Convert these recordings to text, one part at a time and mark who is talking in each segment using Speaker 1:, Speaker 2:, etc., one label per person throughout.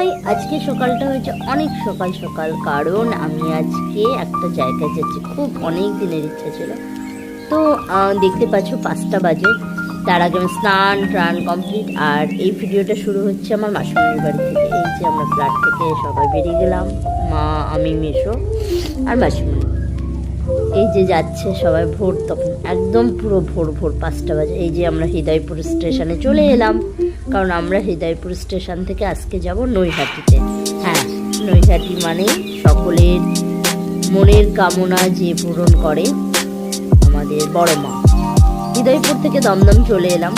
Speaker 1: নয়, আজকে সকালটা হয়েছে অনেক সকাল সকাল, কারণ আমি আজকে একটা জায়গায় যাচ্ছি, খুব অনেক দিনের ইচ্ছা ছিল। তো দেখতে পাচ্ছ 5টা বাজে, তার আগে আমি স্নান টান কমপ্লিট। আর এই ভিডিওটা শুরু হচ্ছে আমার মাসিমণির বাড়ি থেকে। এই যে আমরা ফ্ল্যাট থেকে সবাই বেরিয়ে গেলাম, মা, আমি, মেসো আর মাসিমণি। এই যে যাচ্ছে সবাই, ভোর তখন একদম পুরো ভোর ভোর 5টা বাজে। এই যে আমরা হৃদয়পুর স্টেশনে চলে এলাম, কারণ আমরা হৃদয়পুর স্টেশন থেকে আজকে যাব নৈহাটিতে। হ্যাঁ, নৈহাটি মানে সকলের মনের কামনা যে পূরণ করে আমাদের বড় মা। হৃদয়পুর থেকে দমদম চলে এলাম,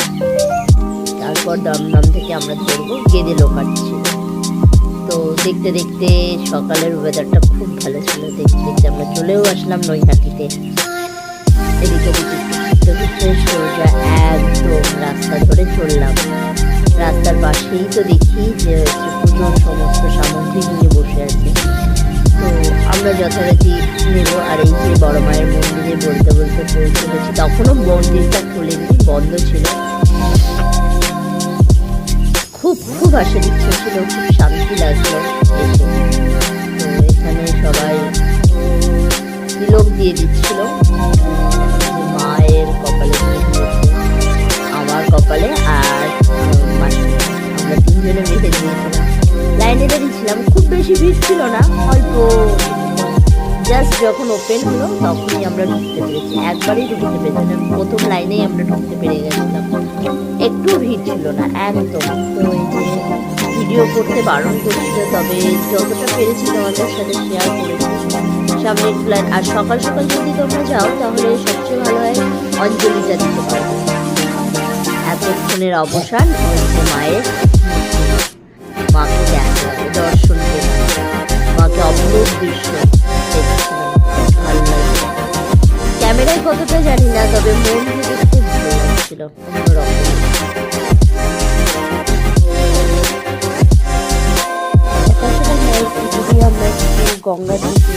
Speaker 1: তারপর দমদম থেকে আমরা ধরবো গেদে লোকাল ছিল। তো দেখতে দেখতে সকালের ওয়েদারটা খুব ভালো ছিল, দেখতে দেখতে আমরা চলেও আসলাম নৈহাটিতে। এদিকে ঘুরতে সোজা একদম রাস্তা ধরে চললাম। রাস্তার পাশেই তো দেখি যে পুজোর সমস্ত সামগ্রী নিয়ে বসে আছে, তো আমরা যথারীতি নেব। আর এই যে বড় মায়ের মন্দিরে বলতে বলতে পৌঁছে গেছি, তখনও মন্দিরটা খুলেনি, বন্ধ ছিল। খুব খুব আসার ইচ্ছে ছিল, খুব শান্তি লাগলো এসে। তো এখানে সবাই তিলক দিয়ে দিচ্ছিল, মায়ের কপালে দিয়েছে, আমার কপালে, আর আমরা তিনজনে বেঁধে দিয়েছিলাম। লাইনে দাঁড়িয়েছিলাম, খুব বেশি ভিড় ছিল না, অল্প। জাস্ট যখন ওপেন হলো তখনই আমরা ঢুকতে পেরেছি, একবারই ঢুকতে পেরেছিলাম, প্রথম লাইনেই আমরা ঢুকতে পেরে গেছিলাম, একটু ভিড় ছিল না একদম। তো এই যে ভিডিও করতে বারণ করছিল, তবে যতটা পেরেছি তোমাদের সাথে শেয়ার করেছি সামনের ফ্ল্যাট। আর সকাল সকাল যদি তোমরা যাও তাহলে সবচেয়ে ভালো হয় অঞ্জলিটা দিতে পারবে। এতক্ষণের অবসান হচ্ছে মায়ের, মাকে দেখা যাবে, দর্শন করে মাকে অপরূপ দৃশ্য দেখছিলাম, ভালো লাগছে। ক্যামেরায় কতটা জানি না, তবে মন থেকে খুব ভালো লাগছিল, অন্যরকম। সকাল সকাল যদি আমরা একটু গঙ্গা থেকে